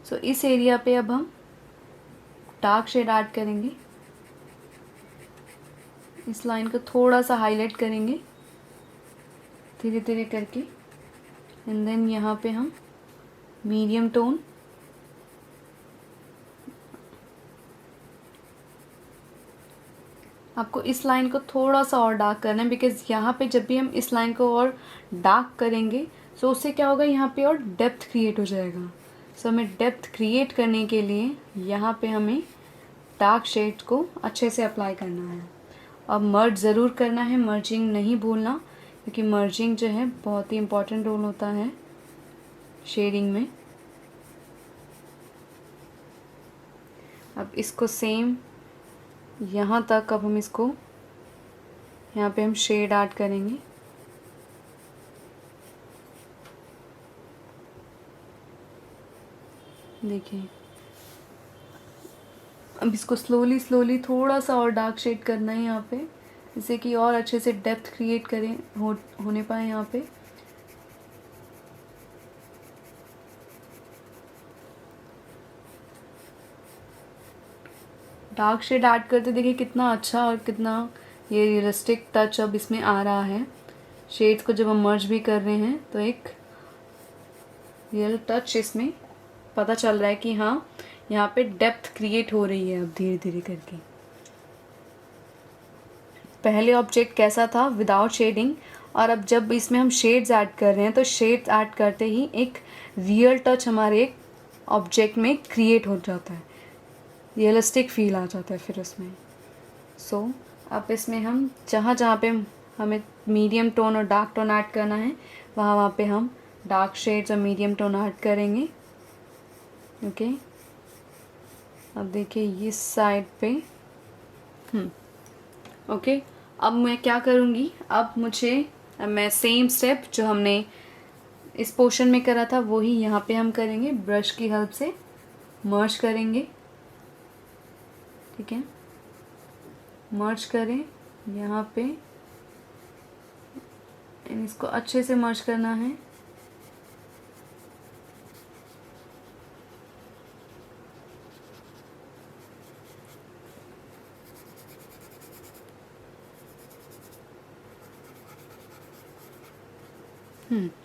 सो इस एरिया पे अब हम डार्क शेड ऐड करेंगे। इस लाइन को थोड़ा सा हाईलाइट करेंगे धीरे धीरे करके, एंड देन यहाँ पे हम मीडियम टोन, आपको इस लाइन को थोड़ा सा और डार्क करना है, बिकॉज यहाँ पे जब भी हम इस लाइन को और डार्क करेंगे सो उससे क्या होगा, यहाँ पे और डेप्थ क्रिएट हो जाएगा। सो हमें डेप्थ क्रिएट करने के लिए यहाँ पे हमें डार्क शेड को अच्छे से अप्लाई करना है। अब मर्ज ज़रूर करना है, मर्जिंग नहीं भूलना, क्योंकि मर्जिंग जो है बहुत ही इम्पोर्टेंट रोल होता है शेडिंग में। अब इसको सेम यहाँ तक, अब हम इसको यहाँ पे हम शेड ऐड करेंगे। देखिए अब इसको स्लोली स्लोली थोड़ा सा और डार्क शेड करना है यहाँ पे, जिससे कि और अच्छे से डेप्थ क्रिएट करें होने पाए यहाँ पे। डार्क शेड ऐड करते देखिए कितना अच्छा और कितना ये रियलिस्टिक टच अब इसमें आ रहा है। शेड्स को जब हम मर्ज भी कर रहे हैं तो एक रियल टच इसमें पता चल रहा है कि हाँ यहाँ पे डेप्थ क्रिएट हो रही है अब धीरे धीरे करके। पहले ऑब्जेक्ट कैसा था विदाउट शेडिंग, और अब जब इसमें हम शेड्स ऐड कर रहे हैं तो शेड्स ऐड करते ही एक रियल टच हमारे एक ऑब्जेक्ट में क्रिएट हो जाता है, रियलिस्टिक फील आ जाता है फिर उसमें। सो अब इसमें हम जहाँ जहाँ पे हमें मीडियम टोन और डार्क टोन ऐड करना है वहाँ वहाँ पे हम डार्क शेड्स और मीडियम टोन ऐड करेंगे। ओके अब देखिए इस साइड पे ओके अब मैं क्या करूँगी, अब मैं सेम स्टेप जो हमने इस पोर्शन में करा था वही यहाँ पे हम करेंगे। ब्रश की हेल्प से मर्ज करेंगे, ठीक है, मर्ज करें यहाँ पे, इसको अच्छे से मर्ज करना है।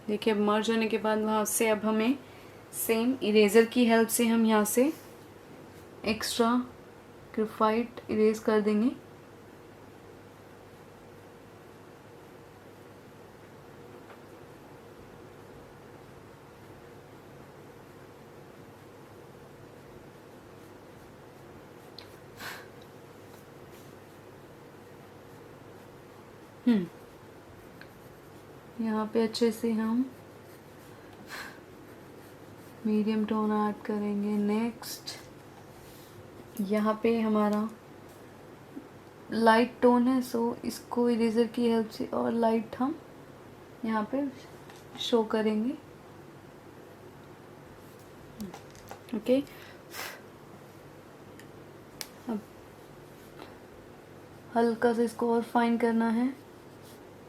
देखिए अब मर्ज होने के बाद वहाँ से अब हमें सेम इरेज़र की हेल्प से हम यहाँ से एक्स्ट्रा ग्रेफाइट इरेज कर देंगे। यहाँ पे अच्छे से हम मीडियम टोन ऐड करेंगे। नेक्स्ट यहाँ पे हमारा लाइट टोन है, सो इसको इरेज़र की हेल्प से और लाइट हम यहाँ पे शो करेंगे। ओके अब हल्का से इसको और फाइन करना है।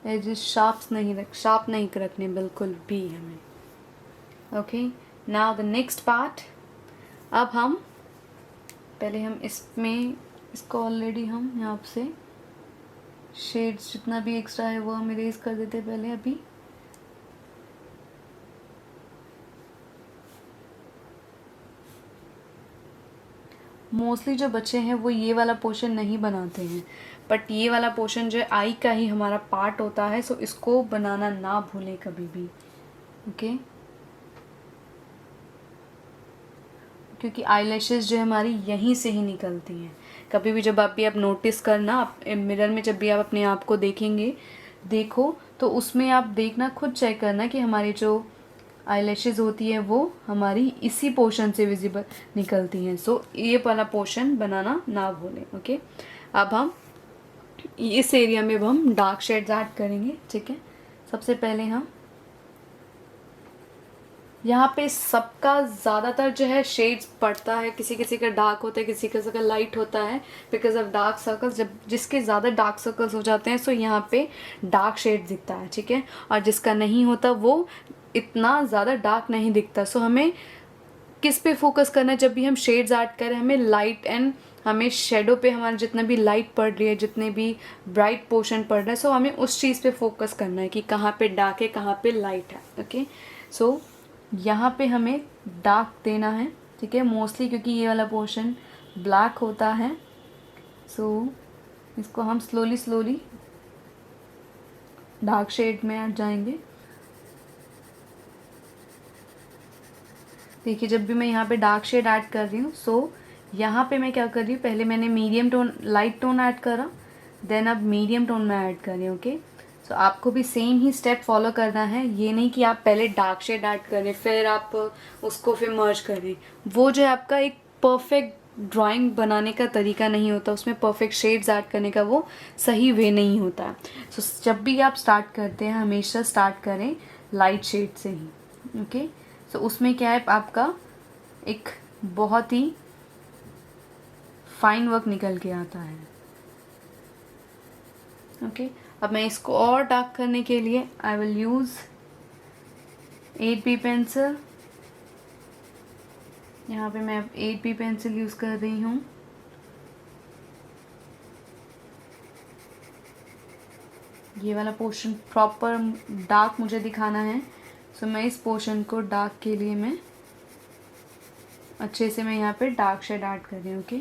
एजेस शार्प नहीं रखने बिल्कुल भी हमें। Okay now the next part, अब हम पहले हम इसमें इसको ऑलरेडी हम यहाँ से शेड्स जितना भी एक्स्ट्रा है वो हम इरेज कर देते पहले। अभी मोस्टली जो बच्चे हैं वो ये वाला पोर्शन नहीं बनाते हैं, बट ये वाला पोर्शन जो है आई का ही हमारा पार्ट होता है, सो इसको बनाना ना भूलें कभी भी। ओके क्योंकि आईलैशेस जो है हमारी यहीं से ही निकलती हैं। कभी भी जब आप नोटिस करना, आप मिरर में जब भी आप अपने आप को देखो तो उसमें आप देखना, खुद चेक करना कि हमारी जो आईलैशेस होती है वो हमारी इसी पोर्शन से विजिबल निकलती हैं। सो ये वाला पोर्शन बनाना ना भूलें। ओके अब हम इस एरिया में अब हम डार्क शेड्स ऐड करेंगे। ठीक है, सबसे पहले हम यहाँ पे सबका ज़्यादातर जो है शेड्स पड़ता है, किसी किसी का डार्क होता है, किसी किसी का लाइट होता है, बिकॉज ऑफ डार्क सर्कल्स। जब जिसके ज़्यादा डार्क सर्कल्स हो जाते हैं सो यहाँ पे डार्क शेड दिखता है। ठीक है, और जिसका नहीं होता वो इतना ज़्यादा डार्क नहीं दिखता। सो हमें किस पे फोकस करना है जब भी हम शेड्स ऐड करें, हमें लाइट एंड हमें शेडो पे हमारा जितना भी लाइट पड़ रही है, जितने भी ब्राइट पोर्शन पड़ रहा है, सो हमें उस चीज़ पे फोकस करना है कि कहाँ पे डार्क है, कहाँ पे लाइट है। ओके, सो यहाँ पे हमें डार्क देना है, ठीक है, मोस्टली क्योंकि ये वाला पोर्शन ब्लैक होता है। सो इसको हम स्लोली डार्क शेड में आ जाएंगे। देखिए जब भी मैं यहाँ पे डार्क शेड ऐड कर रही हूँ, सो यहाँ पे मैं क्या कर रही हूँ, पहले मैंने medium tone light tone add करा, देन अब मीडियम टोन में ऐड कर रही हूँ। ओके, सो आपको भी सेम ही स्टेप फॉलो करना है। ये नहीं कि आप पहले डार्क शेड ऐड करें फिर आप उसको फिर मर्ज करें, वो जो है आपका एक परफेक्ट ड्राइंग बनाने का तरीका नहीं होता, उसमें परफेक्ट शेड्स ऐड करने का वो सही वे नहीं होता है। सो जब भी आप स्टार्ट करते हैं हमेशा स्टार्ट करें लाइट शेड से ही। ओके, सो उसमें क्या है, आपका एक बहुत ही फाइन वर्क निकल के आता है। ओके, अब मैं इसको और डार्क करने के लिए I will use 8B pencil. यहाँ पे मैं 8B पेंसिल यूज़ कर रही हूँ। ये वाला पोर्शन प्रॉपर डार्क मुझे दिखाना है, सो मैं इस पोर्शन को डार्क के लिए मैं अच्छे से मैं यहाँ पे डार्क शेड ऐड कर रही हूँ। ओके,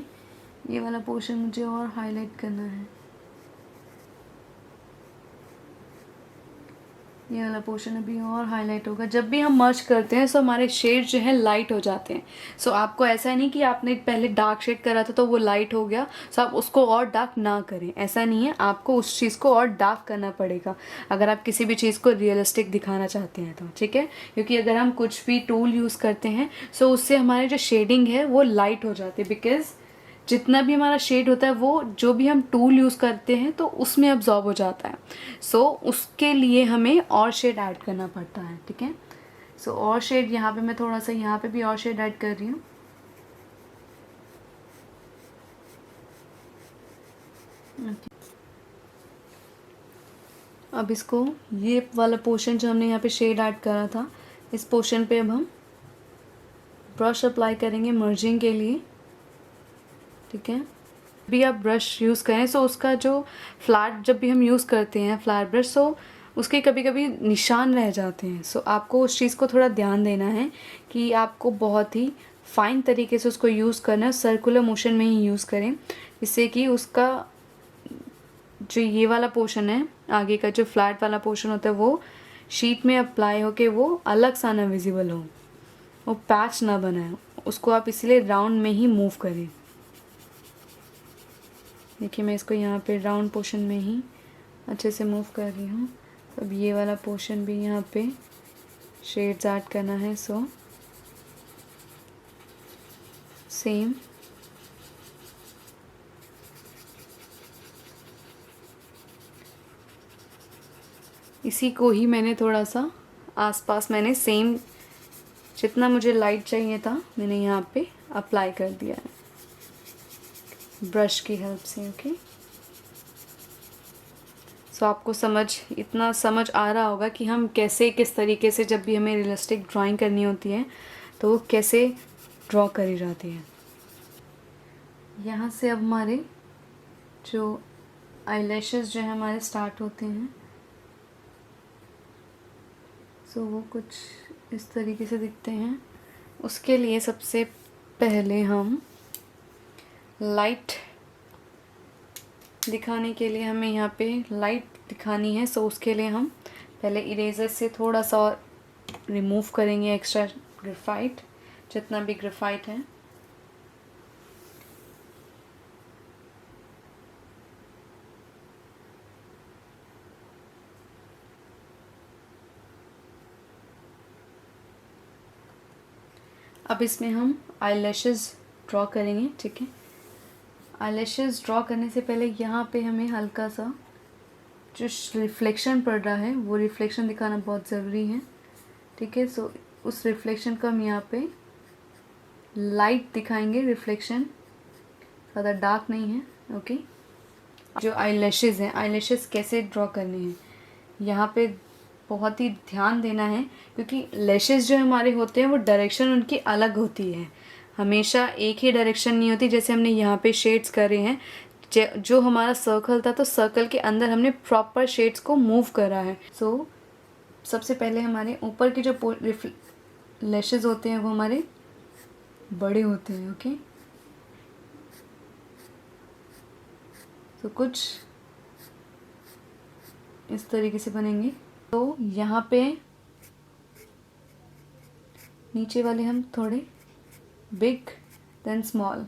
ये वाला पोर्शन मुझे और हाईलाइट करना है, ये वाला पोर्शन अभी और हाईलाइट होगा। जब भी हम मर्ज करते हैं सो हमारे शेड जो है लाइट हो जाते हैं। सो आपको ऐसा नहीं कि आपने पहले डार्क शेड करा था तो वो लाइट हो गया, सो आप उसको और डार्क ना करें, ऐसा नहीं है, आपको उस चीज़ को और डार्क करना पड़ेगा अगर आप किसी भी चीज़ को रियलिस्टिक दिखाना चाहते हैं तो, ठीक है। क्योंकि अगर हम कुछ भी टूल यूज़ करते हैं सो उससे हमारे जो शेडिंग है वो लाइट हो जाती है, बिकॉज जितना भी हमारा शेड होता है वो जो भी हम टूल यूज़ करते हैं तो उसमें अब्जॉर्ब हो जाता है। सो उसके लिए हमें और शेड ऐड करना पड़ता है, ठीक है। सो और शेड यहाँ पे मैं थोड़ा सा यहाँ पे भी और शेड ऐड कर रही हूँ। अब इसको ये वाला पोर्शन जो हमने यहाँ पे शेड ऐड करा था, इस पोर्शन पे अब हम ब्रश अप्लाई करेंगे मर्जिंग के लिए, ठीक है। भी आप ब्रश यूज़ करें सो उसका जो फ्लैट जब भी हम यूज़ करते हैं फ्लैट ब्रश, सो उसके कभी कभी निशान रह जाते हैं। सो आपको उस चीज़ को थोड़ा ध्यान देना है कि आपको बहुत ही फाइन तरीके से उसको यूज़ करना है, सर्कुलर मोशन में ही यूज़ करें, जिससे कि उसका जो ये वाला पोर्शन है आगे का जो फ्लैट वाला पोर्शन होता है वो शीट में अप्लाई हो के वो अलग सा ना विजिबल हो, वो पैच ना बनाए, उसको आप इसलिए राउंड में ही मूव करें। देखिए मैं इसको यहाँ पे राउंड पोर्शन में ही अच्छे से मूव कर रही हूँ। अब ये वाला पोर्शन भी यहाँ पे शेड्स ऐड करना है, सो सेम इसी को ही मैंने थोड़ा सा आसपास मैंने सेम जितना मुझे लाइट चाहिए था मैंने यहाँ पे अप्लाई कर दिया है ब्रश की हेल्प से। ओके, सो आपको इतना समझ आ रहा होगा कि हम कैसे किस तरीके से जब भी हमें रियलिस्टिक ड्राइंग करनी होती है तो वो कैसे ड्रॉ करी जाती है। यहाँ से अब हमारे जो आईलैशेस जो है हमारे स्टार्ट होते हैं, सो वो कुछ इस तरीके से दिखते हैं। उसके लिए सबसे पहले हम लाइट दिखाने के लिए हमें यहाँ पे लाइट दिखानी है, सो उसके लिए हम पहले इरेजर से थोड़ा सा और रिमूव करेंगे एक्स्ट्रा ग्रेफाइट, जितना भी ग्रेफाइट है। अब इसमें हम आईलैशेस ड्रॉ करेंगे, ठीक है। आईलैशेस ड्रॉ करने से पहले यहाँ पे हमें हल्का सा जो रिफ्लेक्शन पड़ रहा है वो रिफ्लेक्शन दिखाना बहुत ज़रूरी है, ठीक है। सो उस रिफ्लेक्शन को हम यहाँ पे लाइट दिखाएंगे, रिफ्लेक्शन ज़्यादा डार्क नहीं है। ओके, जो आईलैशेस हैं, आईलैशेस कैसे ड्रॉ करने हैं, यहाँ पे बहुत ही ध्यान देना है, क्योंकि लैशेस जो हमारे होते हैं वो डायरेक्शन उनकी अलग होती है, हमेशा एक ही डायरेक्शन नहीं होती। जैसे हमने यहाँ पे शेड्स करे हैं, जो हमारा सर्कल था तो सर्कल के अंदर हमने प्रॉपर शेड्स को मूव करा है। सो सबसे पहले हमारे ऊपर के जो लैशेस होते हैं वो हमारे बड़े होते हैं। ओके, तो कुछ इस तरीके से बनेंगे। तो यहाँ पे नीचे वाले हम थोड़े big then small,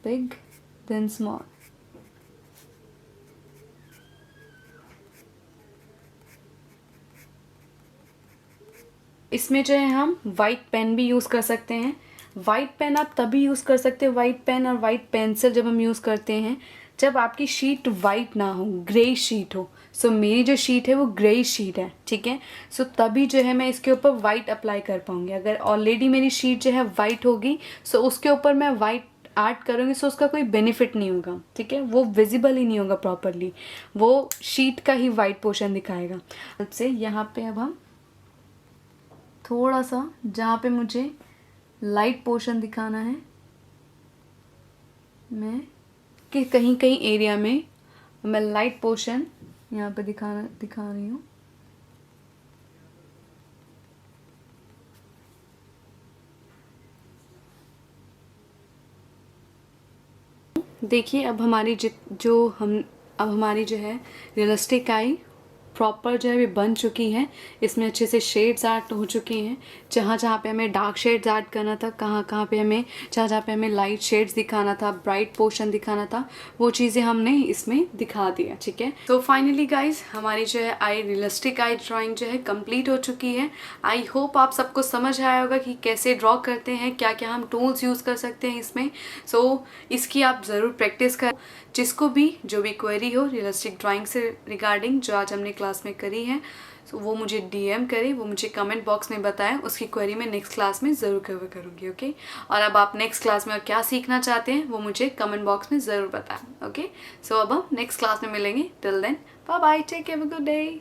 big then small. इसमें जो है हम वाइट पेन भी यूज़ कर सकते हैं। वाइट पेन आप तभी यूज़ कर सकते हैं, वाइट पेन और वाइट पेंसिल जब हम यूज़ करते हैं जब आपकी शीट वाइट ना हो, ग्रे शीट हो। सो मेरी जो शीट है वो ग्रे शीट है, ठीक है। सो तभी जो है मैं इसके ऊपर वाइट अप्लाई कर पाऊँगी। अगर ऑलरेडी मेरी शीट जो है वाइट होगी, सो उसके ऊपर मैं वाइट ऐड करूँगी, सो उसका कोई बेनिफिट नहीं होगा, ठीक है। वो विजिबल ही नहीं होगा प्रॉपरली, वो शीट का ही वाइट पोर्शन दिखाएगा। से यहाँ पे अब हम थोड़ा सा, जहाँ पे मुझे लाइट पोर्शन दिखाना है, मैं कि कहीं कहीं एरिया में मैं लाइट पोर्शन यहाँ पे दिखा रही हूँ। देखिए अब हमारी अब हमारी जो है रियलिस्टिक आई प्रॉपर जो है ये बन चुकी है। इसमें अच्छे से शेड्स ऐड हो चुके हैं। जहाँ जहाँ पे हमें डार्क शेड्स ऐड करना था, कहाँ पे हमें जहाँ पे हमें लाइट शेड्स दिखाना था, ब्राइट पोर्शन दिखाना था, वो चीज़ें हमने इसमें दिखा दिया, ठीक है। तो फाइनली गाइज हमारी जो है रियलिस्टिक आई ड्राइंग जो है कंप्लीट हो चुकी है। आई होप आप सबको समझ आया होगा कि कैसे ड्रॉ करते हैं, क्या क्या हम टूल्स यूज़ कर सकते हैं इसमें। सो इसकी आप ज़रूर प्रैक्टिस कर। जिसको भी जो भी क्वेरी हो रियलिस्टिक ड्राइंग से रिगार्डिंग जो आज हमने क्लास में करी है, तो वो मुझे डीएम करे, वो मुझे कमेंट बॉक्स में बताएं। उसकी क्वेरी मैं नेक्स्ट क्लास में ज़रूर कवर करूँगी, ओके। और अब आप नेक्स्ट क्लास में और क्या सीखना चाहते हैं वो मुझे कमेंट बॉक्स में ज़रूर बताएं, ओके। सो अब हम नेक्स्ट क्लास में मिलेंगे। Till then bye bye, take care, have a good day.